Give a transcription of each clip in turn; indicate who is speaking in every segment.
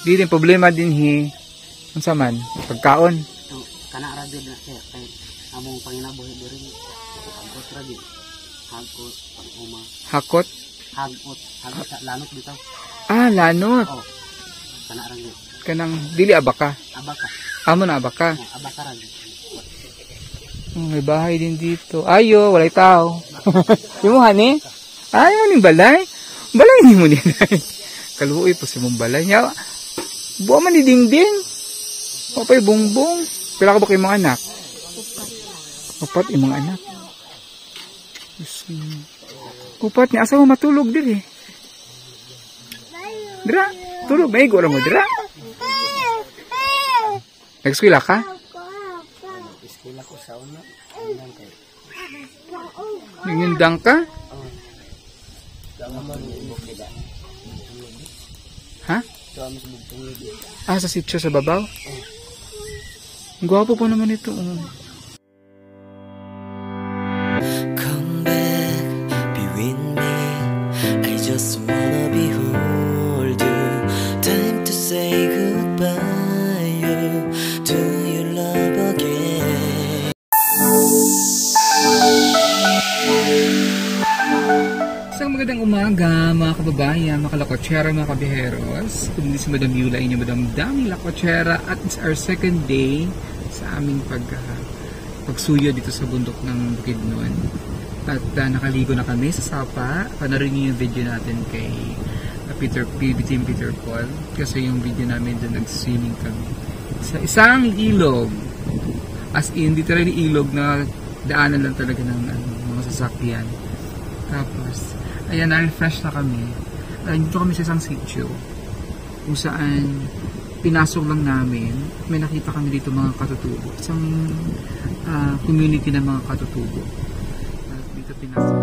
Speaker 1: Di din problema din unsa man pagkaon.
Speaker 2: So, kana ra gyud na sir kay among panginabuhi diri hagot ra gyud. Hagot pang-uma.
Speaker 1: Hakot?
Speaker 2: Hagot sa lanot bitaw.
Speaker 1: Ah, lanot.
Speaker 2: Oh. Kana ra gyud.
Speaker 1: Kanang dili abaka.
Speaker 2: Abaka.
Speaker 1: Amo na abaka.
Speaker 2: Oh, abaka ra gyud.
Speaker 1: May bahay din dito. Ayo, walay tao. Imo hani? Ayaw ning balay. Balay ni mo ni. Kaluoy po si mong balay niya. Buwa man ni Dingding. Papay bongbong. Pila ka ba kay mga anak? Upat imong anak. Upat ni asa mo matulog diri. Dira, tulog may go mo dira. Nag-eskwela ka?
Speaker 2: Eskwela ko sa una.
Speaker 1: Nangindang ka? Ha? Ah, sa sitio sa babaw? Gwapo po naman ito.
Speaker 3: Come back, be with me. I just wanna behold you. Time to say goodbye. Do you love again?
Speaker 1: Isang magandang umaga mga kababayan, mga kalakotsera, mga kabiheros. Kundi si Madam Yula, inyo Madam Dami Lakotsera, at it's our second day sa aming pagsuyo dito sa bundok ng Bukidnon. At nakaligo na kami sa sapa. Panarin niyo yung video natin kay Team Peter Paul, kasi yung video namin doon nag-swimming kami sa isang ilog, as in literally ilog na daanan lang talaga ng mga sasakyan. Tapos ayan, na-refresh na kami. Dito kami sa isang sitio kung saan pinasok lang namin. May nakita kami dito mga katutubo. Isang community ng mga katutubo. Dito pinasok.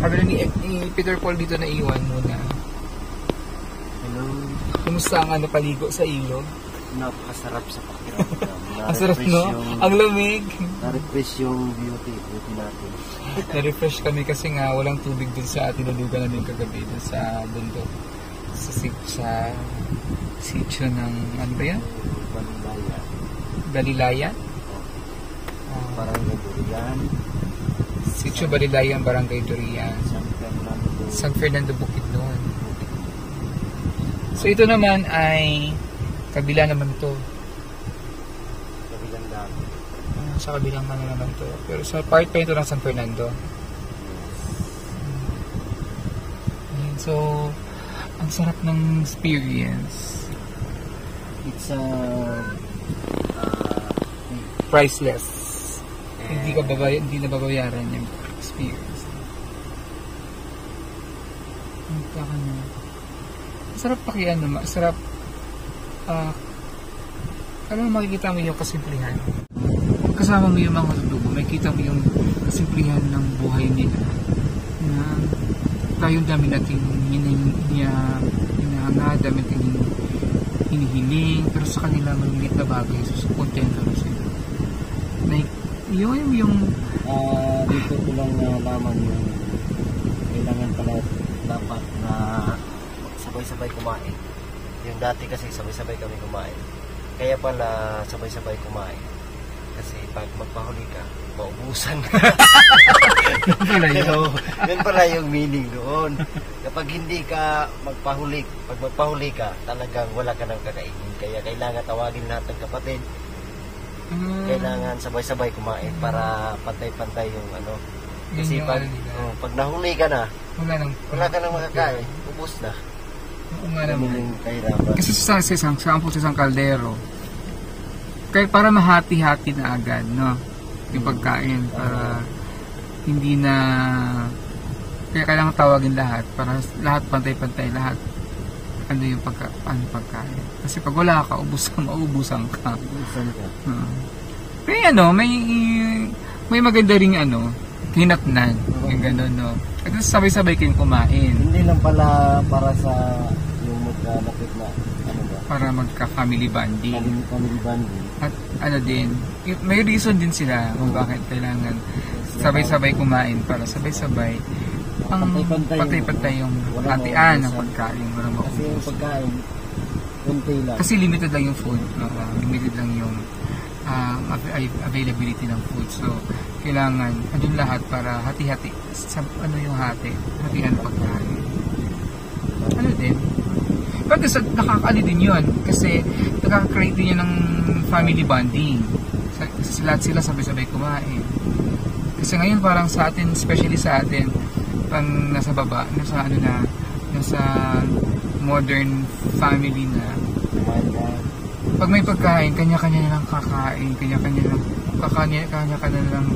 Speaker 1: Sabi ni Peter Paul dito na iwan muna.
Speaker 2: Hello.
Speaker 1: Kumusta ang paligo sa ilog?
Speaker 2: Napakasarap sa pakiramdam.
Speaker 1: Ang sarap, no? Ang lamig.
Speaker 2: Na-refresh yung beauty natin.
Speaker 1: Na-refresh kami kasi nga walang tubig dun sa tinulugan namin kagabi dun sa bundok. Sa sitio ng ano ba yan? Balilayan.
Speaker 2: Barangay Durian.
Speaker 1: Sitio Balilayan, Barangay Durian. San Fernando, Bukidnon. So ito naman ay kabila naman to.
Speaker 2: Kabilang dami.
Speaker 1: Sa kabilang naman to. Pero sa part pa ito ng San Fernando. Ayan, so ang sarap ng experience.
Speaker 2: It's
Speaker 1: Priceless. Hindi na babayaran yung experience. Sarap pakiano, sarap makikita mo yung kasimplihan. Kasama mo yung mga tutubo, makikita mo yung kasimplihan ng buhay nila na tayong dami natin hinahangad, dami natin hinihiling, pero sa kanila malilit na bagay, so kontento na sila. Like, yung
Speaker 2: dito ko lang nalaman yung kailangan pala dapat na sabay-sabay kumain. Yung dati kasi sabay-sabay kami kumain. Kaya pala sabay-sabay kumain.
Speaker 3: Kasi pag magpahuli ka, maubusan.
Speaker 1: Pala yun.
Speaker 3: So, yun pala yung meaning doon. Kapag hindi ka pag magpahuli ka, talagang wala ka nang kakainin. Kaya kailangan tawagin lahat ng kapatid. Kailangan sabay-sabay kumain para pantay-pantay yung ano. Kasi pag nahuli ka na, wala ka nang makakain. Ubus na.
Speaker 1: Oo nga naman.
Speaker 3: Yun yung kahirapan.
Speaker 1: Kasi sa isang kaldero, kaya para mahati-hati na agad, no? Yung pagkain, para hindi na, kaya kailangan tawagin lahat, para lahat pantay-pantay, lahat ano yung pagkain. Kasi pag wala ka, maubusan ka.
Speaker 3: Ubusan ka.
Speaker 1: Pero may maganda ring hinatnan, yung gano'n, no? At sabay-sabay kayong kumain.
Speaker 3: Hindi lang pala para sa yung magkalapit na
Speaker 1: Para magka-family bonding.
Speaker 3: family bonding.
Speaker 1: At din, may reason din sila kung bakit kailangan sabay-sabay kumain para sabay-sabay ang pantay-pantay yung hatian ng pagkain.
Speaker 3: Kasi yung pagkain, konti lang.
Speaker 1: Kasi limited lang yung food. Limited lang yung availability ng food. So, kailangan andun lahat para hati-hati. Yung hatian ng pagkain. Din? Pero nakakaali din yun kasi nakaka-create din yun ng family bonding. Kasi lahat sila sabay-sabay kumain. Kasi ngayon parang sa atin, especially sa atin, pang nasa baba, nasa modern family na, pag may pagkain, kanya-kanya na lang kakain, kanya-kanya na lang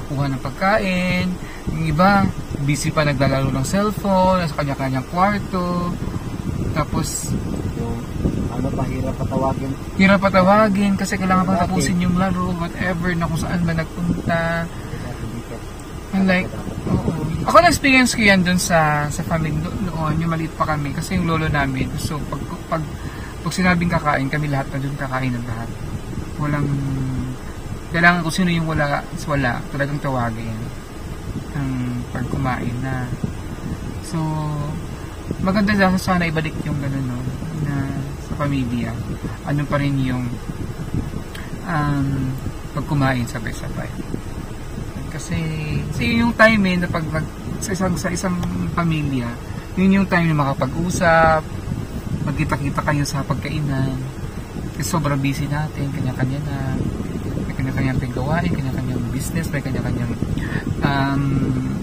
Speaker 1: kuha ng pagkain. Yung iba, busy pa naglalaro ng cellphone, nasa kanya-kanyang kwarto. Tapos
Speaker 3: yung hirap
Speaker 1: patawagin kasi kailangan pang tapusin yung laro, whatever, na kung saan ba nagpunta. Like, ako na-experience ko yan dun sa family noon, yung maliit pa kami, kasi yung lolo namin, so pag sinabing kakain, kami lahat na dun kakain ng lahat. Kailangan kung sino yung wala, talagang tawagin ang pag kumain na. So, maganda sana ibalik yung gano'n, no, na sa pamilya. Ano pa rin yung pagkumain sabay-sabay. Kasi yun yung time na pag sa isang pamilya, yun yung time na makapag-usap, magkita-kita kayo sa pagkainan. Kasi sobrang busy natin, kanya-kanya na, may kanya-kanyang paggawain, kanya-kanyang business, may kanya-kanyang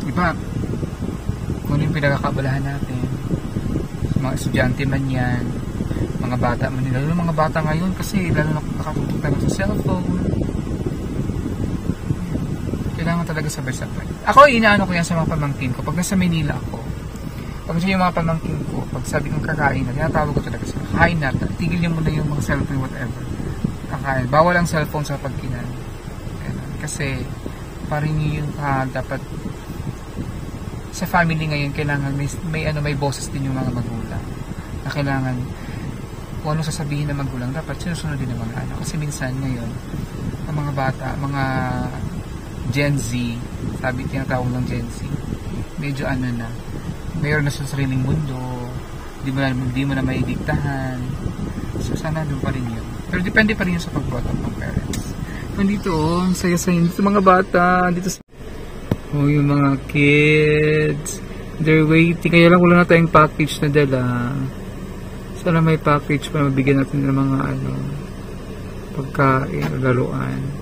Speaker 1: iba, kung ano yung pinagkakabalahan natin. Mga estudyante man yan, mga bata man nila, lalo mga bata ngayon kasi lalo na nakatutok na sa cellphone. Kailangan talaga sabay-sabay. Ako, inaano ko yan sa mga pamangkin ko. Pag nasa Manila ako, pag yung mga pamangkin ko, pag sabi kong kakain na, tinatawag ko talaga sila, kain na, tigil niyo muna yung mga cellphone, whatever. Kakain. Bawal ang cellphone sa pagkinan. Kasi, parang yung dapat sa family ngayon, kailangan may boses din yung mga magulang. Na kailangan, kung ano sasabihin ng magulang, dapat sinusunod din ng mga anak. Kasi minsan ngayon, ang mga bata, mga Gen Z, tinatawag ng Gen Z, medyo mayroon na sa sariling mundo, di mo na maidiktahan. So sana doon pa rin yun. Pero depende pa rin yun sa pag-brought up ng parents. Nandito, ang saya-saya dito mga bata, dito sa yung mga kids, they're waiting. Kaya lang wala na tayong package na dala. Sana may package pa, mabigyan natin ng mga pagkain, laruan.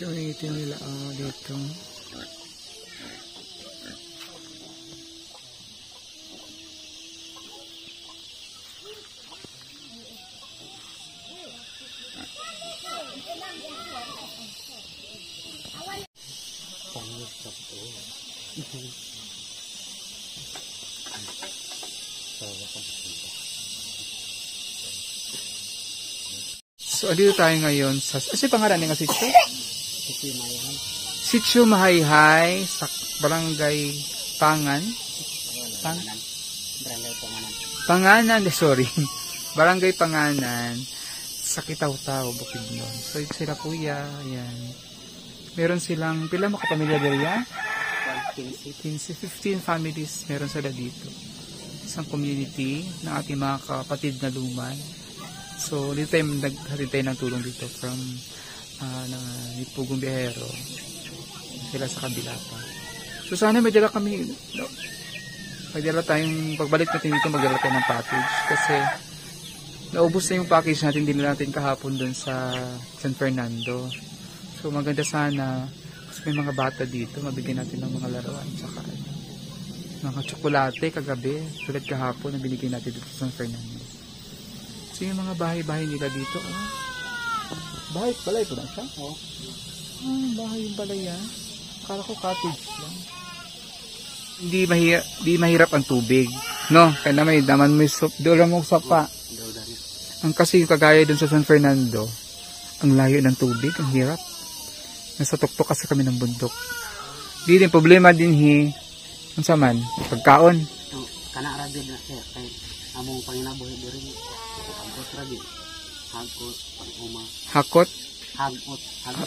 Speaker 1: Gamitin nila dito. So, dito tayo ngayon sa... Kasi pangalan nga sitio? Sitio Mahayhay sa Barangay Pangan. Panganan, sorry. Barangay Panganan sa Kitaw-Taw, Bukidnon. So, ito sila kuya. Ayan. Meron silang, pila mo kapamilya diri ya?
Speaker 2: 15.
Speaker 1: 15, 15 families meron sila dito. Isang community ng ating mga kapatid na luman. So, dito tayo naghatid tayo ng tulong dito from ng Pugong Biyahero. Sila sa kabila pa. So, sana may dala kami, magdala tayong, pagbalik natin dito, magdala tayo ng package. Kasi, naubos na yung package natin, din natin kahapon dun sa San Fernando. So, maganda sana, kasi may mga bata dito, mabigyan natin ng mga laruan, tsaka mga tsokolate kagabi, tulad kahapon na binigyan natin dito sa San Fernando. So, yung mga bahay-bahay nila dito, oh. Bahay pala, ito na siya? Oh. Bahay yung pala yan. Akala ko cottage lang. Hindi mahirap ang tubig, no? Kaya may daman may doon mo sapa. Ang kasi yung kagaya dun sa San Fernando, ang layo ng tubig, ang hirap. Nasa tuktok kasi kami ng bundok. Di din problema din ang saman, pagkaon.
Speaker 2: Kana ra gyud na sir kay among panginabuhi diri ambot ra gyud. Hagkot pag-uma.
Speaker 1: Hakot?
Speaker 2: Hagot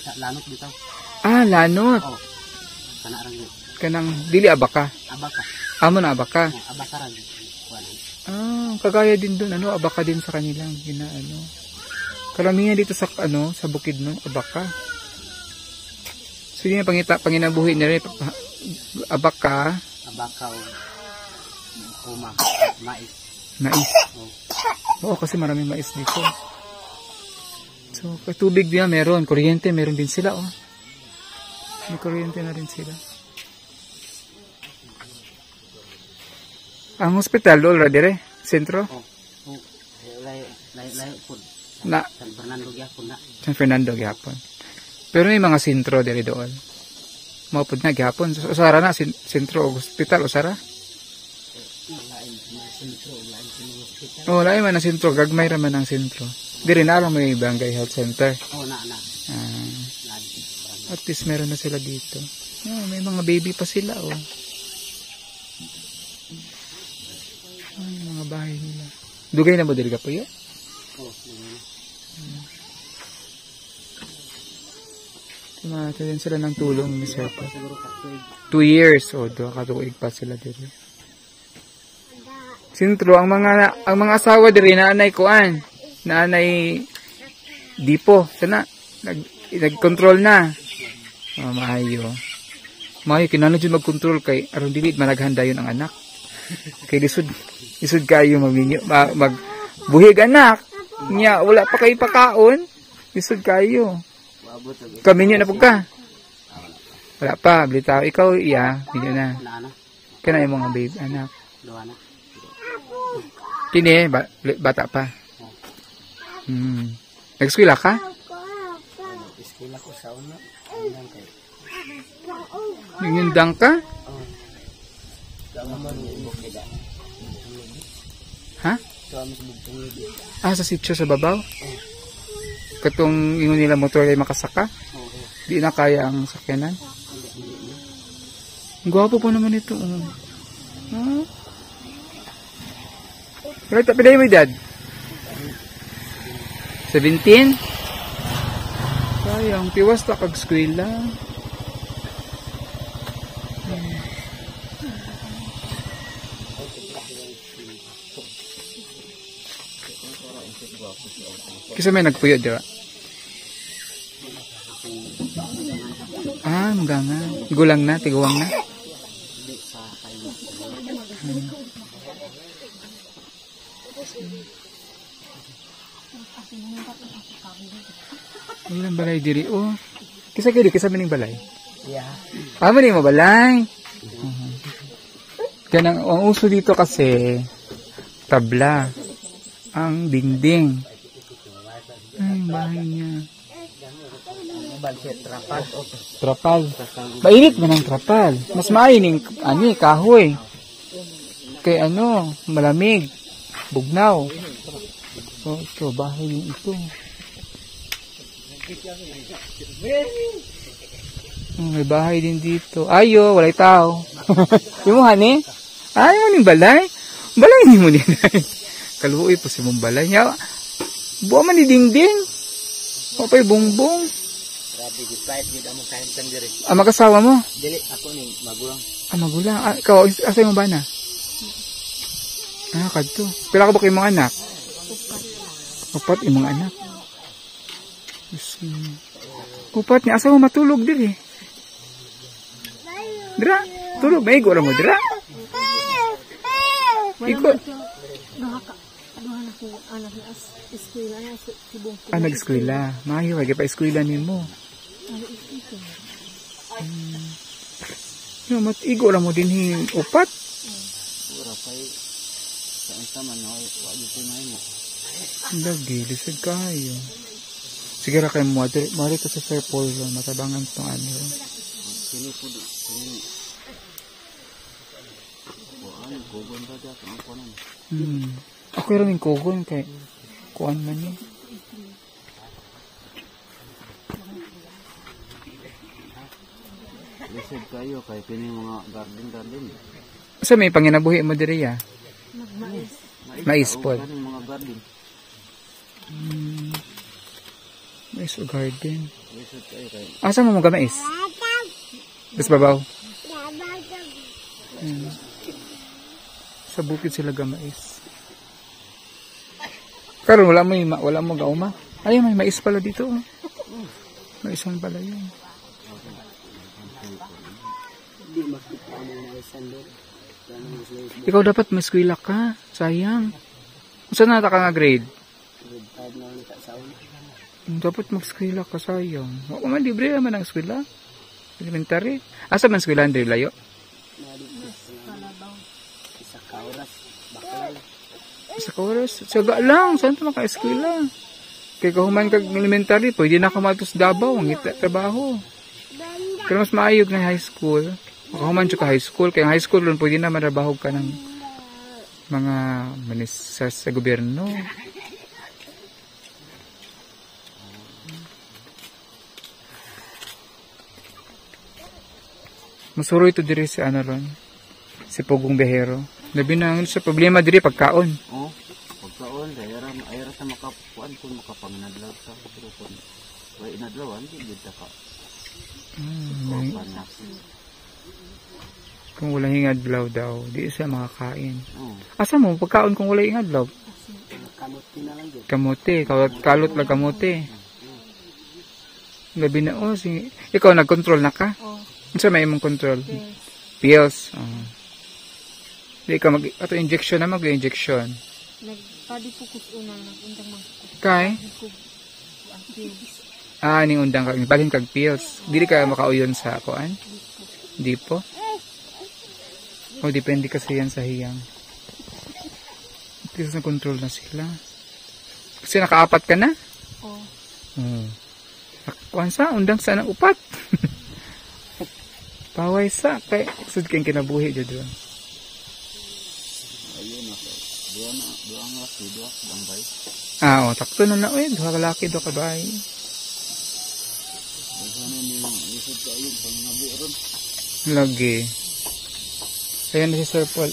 Speaker 2: sa lanot bitaw.
Speaker 1: Ah, lanot.
Speaker 2: Oh. Kana ra gyud.
Speaker 1: Kanang dili abaka.
Speaker 2: Abaka.
Speaker 1: Amo na abaka.
Speaker 2: Abaka ra gyud.
Speaker 1: Kagaya din doon, abaka din sa kanilang ginaano. Karamihan dito sa sa bukid nun, abaka. So yun yung panginabuhi nila, abaka.
Speaker 2: Abaka o uma, mais.
Speaker 1: Mais. Oo, kasi maraming mais dito. So, tubig din meron, kuryente meron din sila, oh. May kuryente na rin sila. Ang hospital, doon dire, sentro?
Speaker 2: Layo po.
Speaker 1: Na
Speaker 2: San Fernando gyapon na.
Speaker 1: San Fernando gyapon. Pero may mga sentro dire doon. Maupod na gyapon. Usara na sentro o hospital usara. Oh, lain man ang sentro, gagmay ra man ang sentro. Dire na lang may Barangay Health Center.
Speaker 2: Oh, na.
Speaker 1: At least meron na sila dito. May mga baby pa sila, oh. Ay, mga bahay nila. Dugay na mo diri ka po yun?
Speaker 2: Oh,
Speaker 1: Tumatayin sila ng tulong ni Sir pa.
Speaker 2: siguro ka
Speaker 1: 2 years o katuig pa sila diri. Sintro ang mga asawa diri nanay kuan, nanay Dipo, sana nag-control na. Maayo. Maayo kinahanglan jud mag-control kay aron dili managhanda yon ang anak. Kay lisod kayo magbuhig anak. Nya wala pa kay pakaon. Lisod kayo. Kami nyo na po ka. Wala pa, bilitaw. Ikaw, hindi na. Kaya yung mga babe, anak. Kini, bata pa. Nag-eskwela ka?
Speaker 2: Eskwela ko sa una.
Speaker 1: Nangindang ka? Ha? Sa sityo sa babaw? Katong ingon nila motor ay makasaka? Di na kaya ang sakyanan? Gwapo po naman ito. Right, piday mo edad? 17? Sayang, piwas ta kag-eskwela. Kasi may nagpuyo, di ba? Maganga. Gulang na, tiguang na. Ilang balay diri, oh. Kisa maning balay?
Speaker 2: Yeah.
Speaker 1: Maning mo balay? Kaya ang uso dito kasi, tabla. Ang dingding. Ay, bahay niya. Trapal. Mainit man ang trapal. Mas maining kahoy. Kay malamig. Bugnaw. So, ito, bahay niya ito. May bahay din dito. Ayo, walay tao. Yung mo, hani? Ayaw ning balay. Balay ni mo din. Kaluoy po si mong balay niya. Buwa man ni dingding. O pa'y bongbong.
Speaker 3: Grabe, di-flight, di among kahintan diri.
Speaker 1: Ah, mag-asawa mo?
Speaker 3: Dili, ako ni magulang.
Speaker 1: Ah, magulang. Ah, ikaw, asay mo ba na? Ah, kadto. Pila ka ba kayo mga anak? Upat imong anak. Upat niya, asa mo matulog diri? Dira, tulog. May igo lang mo, dira. Igo. Ah, nag-eskwela. Mayo, kaya pa eskwela nimo. Igo lang mo din upat.
Speaker 2: Pura kay sa intaman na wa gyud pinay mo.
Speaker 1: Lagi, lisod kayo. Sige ra kay mo, mali ka sa Sir Paul, matabangan tong ano.
Speaker 2: Kini pud kini. Kuan kugon ba diya ang kunan.
Speaker 1: Ako rin yung kugon kay kuan man yun.
Speaker 2: Lisod kayo kay kini mga garden.
Speaker 1: Sa may panginabuhi mo diri ya? Mais pod.
Speaker 2: Kaning mga garden.
Speaker 1: Mais o garden.
Speaker 2: Lisod kayo kay
Speaker 1: Asa mo mga mais? Bas babaw. Sa bukid sila gamais. Karon wala mo gauma. Ay may mais pala dito. Oh. Mais man pala yun.
Speaker 2: di makita mo na isan do.
Speaker 1: Ikaw dapat maskwila ka. Sayang. Saan nata ka nga grade?
Speaker 2: Grade 5 na ang kasaon.
Speaker 1: Dapat mag-eskwela ka, sayang. Ako man, libre naman ang eskwela. Elementary. Asa man eskwela, Andre, layo?
Speaker 2: Isa ka oras. Baklay.
Speaker 1: Sa oras. Saga lang. Saan ito maka-eskwela? Kaya kahuman kag elementary, pwede na kamatos Davao. Ang trabaho. Kaya mas maayog na high school. Kahuman siya ka high school. Kaya high school, pwede na marabahog ka ng mga manisas sa gobyerno. Masuro ito diri si ano ron, si Pugong Behero. Labi na sa problema diri pagkaon.
Speaker 2: Oh, pagkaon ayara sa makapuan kung makapangnadlaw sa pero kung wa inadlawan di gid ka.
Speaker 1: Kung wala hingadlaw daw, di siya makakain.
Speaker 2: Oh,
Speaker 1: Asa mo pagkaon kung wala hingadlaw?
Speaker 2: kamote na lang gid.
Speaker 1: Kamote, kalot lang kamote. Labi na ikaw nag-control na ka? Unsa may imong control? Pills. Di ka ato injection na mag-injection.
Speaker 4: Nagpadipukus una nagundang mga
Speaker 1: Kay? Ning undang kag balhin kag pills. Dili ka makauyon sa kuan? Di po. O depende kasi yan sa hiyang. Kasi na control na sila. Kasi nakaapat ka na?
Speaker 4: Oo.
Speaker 1: Kuan sa undang sa nang upat. Paway sa kay sud kay kinabuhi jud ron.
Speaker 2: Ayun na. Duha ang laki, duha ang bay.
Speaker 1: Takto na duha ka laki, duha ka bahay.
Speaker 2: Sana ni lisod kayo pang nabi ron.
Speaker 1: Lagi. Ayan na si Sir Paul.